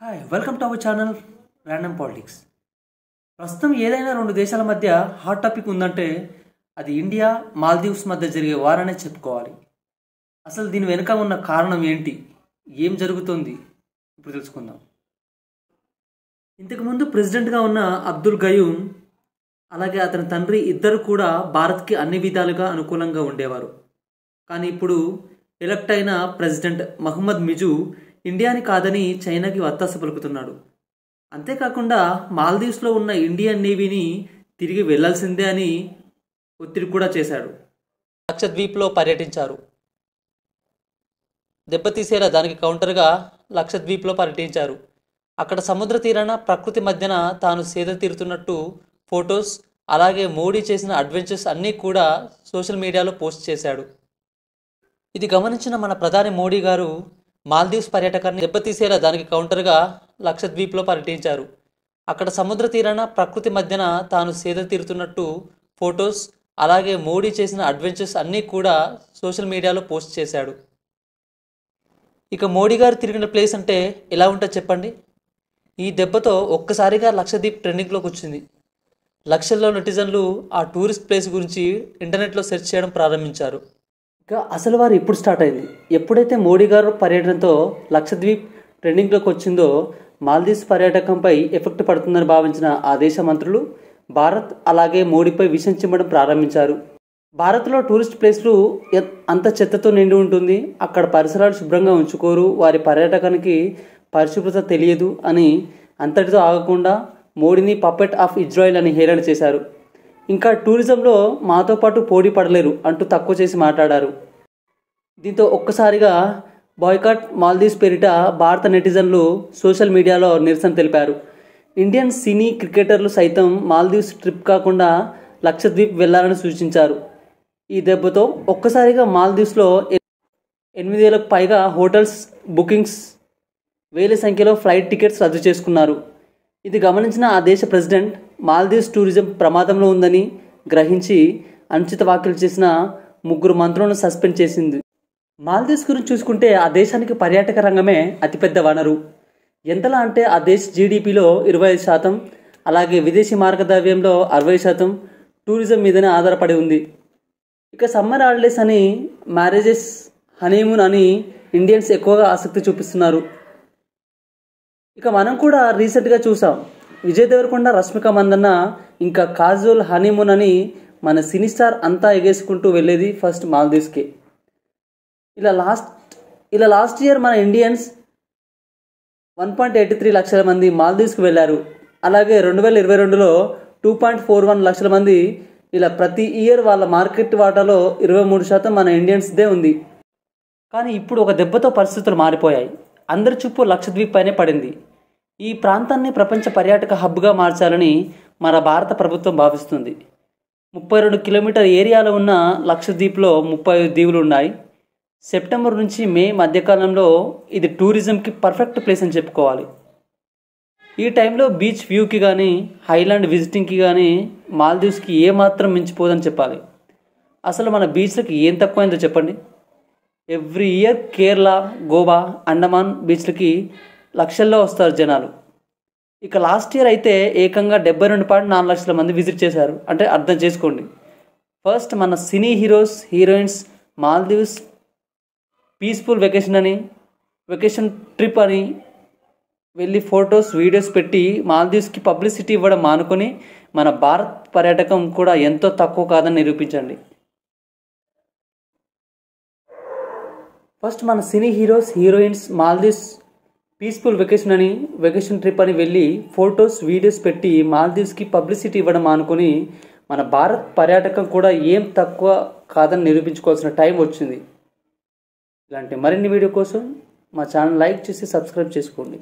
Hi welcome to our channel random politics. ప్రస్తుతం ఏదైనా రెండు దేశాల మధ్య హాట్ టాపిక్ ఉందంటే అది ఇండియా మాల్దీవ్స్ మధ్య జరిగే వారనే చెప్పుకోవాలి. అసలు దీని వెనుక ఉన్న కారణం ఏంటి, ఏం జరుగుతుంది ఇప్పుడు తెలుసుకుందాం. ఇంతకుముందు ప్రెసిడెంట్గా ఉన్న అబ్దుల్ గయూమ్ అలాగే అతని తండ్రి ఇద్దరు కూడా భారత్కి అన్ని విధాలుగా అనుకూలంగా ఉండేవారు. కానీ ఇప్పుడు ఎలక్ట్ అయిన ప్రెసిడెంట్ మహమ్మద్ మిజు ఇండియాని కాదని చైనాకి వత్తాస పలుకుతున్నాడు. అంతేకాకుండా మాల్దీవ్స్లో ఉన్న ఇండియన్ నేవీని తిరిగి వెళ్లాల్సిందే అని ఒత్తిడి కూడా చేశాడు. లక్షద్వీప్లో పర్యటించారు. దెబ్బతీసేలా దానికి కౌంటర్గా లక్షద్వీప్లో పర్యటించారు. అక్కడ సముద్ర తీరాన ప్రకృతి మధ్యన తాను సేద తీరుతున్నట్టు ఫొటోస్, అలాగే మోడీ చేసిన అడ్వెంచర్స్ అన్నీ కూడా సోషల్ మీడియాలో పోస్ట్ చేశాడు. ఇది గమనించిన మన ప్రధాని మోడీ గారు మాల్దీవ్స్ పర్యాటకాన్ని దెబ్బతీసేలా దానికి కౌంటర్గా లక్షద్వీప్లో పర్యటించారు. అక్కడ సముద్ర తీరాన ప్రకృతి మధ్యన తాను సేద తీరుతున్నట్టు ఫొటోస్, అలాగే మోడీ చేసిన అడ్వెంచర్స్ అన్నీ కూడా సోషల్ మీడియాలో పోస్ట్ చేశాడు. ఇక మోడీ గారు తిరిగిన ప్లేస్ అంటే ఎలా ఉంటుందో చెప్పండి. ఈ దెబ్బతో ఒక్కసారిగా లక్షద్వీప్ ట్రెండింగ్లోకి వచ్చింది. లక్షల్లో నెటిజన్లు ఆ టూరిస్ట్ ప్లేస్ గురించి ఇంటర్నెట్లో సెర్చ్ చేయడం ప్రారంభించారు. ఇక అసలు వారు ఇప్పుడు స్టార్ట్ అయింది. ఎప్పుడైతే మోడీ గారు పర్యటనతో లక్షద్వీప్ ట్రెండింగ్లోకి వచ్చిందో మాల్దీవ్స్ పర్యాటకంపై ఎఫెక్ట్ పడుతుందని భావించిన ఆ దేశ మంత్రులు భారత్ అలాగే మోడీపై విషం చిమ్మడం ప్రారంభించారు. భారత్లో టూరిస్ట్ ప్లేస్లు అంత చెత్తతో నిండి ఉంటుంది, అక్కడ పరిసరాలు శుభ్రంగా ఉంచుకోరు, వారి పర్యాటకానికి పరిశుభ్రత తెలియదు అని అంతటితో ఆగకుండా మోడీని పప్పెట్ ఆఫ్ ఇజ్రాయిల్ అని హేళన చేశారు. ఇంకా టూరిజంలో మాతో పాటు పోటీ పడలేరు అంటూ తక్కువ చేసి మాట్లాడారు. దీంతో ఒక్కసారిగా బాయ్కాట్ మాల్దీవ్స్ పేరిట భారత నెటిజన్లు సోషల్ మీడియాలో నిరసన తెలిపారు. ఇండియన్ సినీ క్రికెటర్లు సైతం మాల్దీవ్స్ ట్రిప్ కాకుండా లక్షద్వీప్ వెళ్లాలని సూచించారు. ఈ దెబ్బతో ఒక్కసారిగా మాల్దీవ్స్లో 8,000కు పైగా హోటల్స్ బుకింగ్స్, వేల సంఖ్యలో ఫ్లైట్ టికెట్స్ రద్దు చేసుకున్నారు. ఇది గమనించిన ఆ దేశ ప్రెసిడెంట్ మాల్దీవ్స్ టూరిజం ప్రమాదంలో ఉందని గ్రహించి అనుచిత వ్యాఖ్యలు చేసిన 3 మంత్రులను సస్పెండ్ చేసింది. మాల్దీవ్స్ గురించి చూసుకుంటే ఆ దేశానికి పర్యాటక రంగమే అతిపెద్ద వనరు. ఎంతలా అంటే ఆ దేశ జీడిపిలో 25%, అలాగే విదేశీ మార్గద్రవ్యంలో 60% టూరిజం మీదనే ఆధారపడి ఉంది. ఇక సమ్మర్ హాలిడేస్ అని, మ్యారేజెస్, హనీమూన్ అని ఇండియన్స్ ఎక్కువగా ఆసక్తి చూపిస్తున్నారు. ఇక మనం కూడా రీసెంట్గా చూసాం, విజయ్ దేవరకొండ, రష్మిక మందన్న ఇంకా కాజోల్ హనీమూన్ అని మన సినీ స్టార్ అంతా ఎగేసుకుంటూ వెళ్ళేది ఫస్ట్ మాల్దీవ్స్కి. ఇలా లాస్ట్ ఇయర్ మన ఇండియన్స్ 1.83 లక్షల మంది మాల్దీవ్స్కి వెళ్ళారు. అలాగే 2022లో 2.41 లక్షల మంది. ఇలా ప్రతి ఇయర్ వాళ్ళ మార్కెట్ వాటాలో 23% మన ఇండియన్స్దే ఉంది. కానీ ఇప్పుడు ఒక దెబ్బతో పరిస్థితులు మారిపోయాయి. అందరి చూపు లక్షద్వీప్ పైనే పడింది. ఈ ప్రాంతాన్ని ప్రపంచ పర్యాటక హబ్గా మార్చాలని మన భారత ప్రభుత్వం భావిస్తుంది. 32 కిలోమీటర్ ఏరియాలో ఉన్న లక్షద్వీప్లో 35 దీవులు ఉన్నాయి. సెప్టెంబర్ నుంచి మే మధ్యకాలంలో ఇది టూరిజంకి పర్ఫెక్ట్ ప్లేస్ అని చెప్పుకోవాలి. ఈ టైంలో బీచ్ వ్యూకి కానీ, హైలాండ్ విజిటింగ్కి కానీ మాల్దీవ్స్కి ఏమాత్రం మించిపోదని చెప్పాలి. అసలు మన బీచ్లకి ఏం తక్కువైందో చెప్పండి. ఎవ్రీ ఇయర్ కేరళ, గోవా, అండమాన్ బీచ్లకి లక్షల్లో వస్తారు జనాలు. ఇక లాస్ట్ ఇయర్ అయితే ఏకంగా 72.4 లక్షల మంది విజిట్ చేశారు. అంటే అర్థం చేసుకోండి. ఫస్ట్ మన cine heroes, heroines Maldives peaceful vacation trip అని వెళ్ళి ఫొటోస్, వీడియోస్ పెట్టి మాల్దీవ్స్కి పబ్లిసిటీ ఇవ్వడం మానుకొని మన భారత్ పర్యాటకం కూడా ఎంతో తక్కువ కాదని నిరూపించండి. ఫస్ట్ మన cine heroes, heroines Maldives peaceful vacation trip అని వెళ్ళి ఫొటోస్, వీడియోస్ పెట్టి మాల్దీవ్స్కి పబ్లిసిటీ ఇవ్వడం అనుకుని మన భారత్ పర్యాటకం కూడా ఏం తక్కువ కాదని నిరూపించుకోవాల్సిన టైం వచ్చింది. ఇలాంటి మరిన్ని వీడియో కోసం మా ఛానల్ లైక్ చేసి సబ్స్క్రైబ్ చేసుకోండి.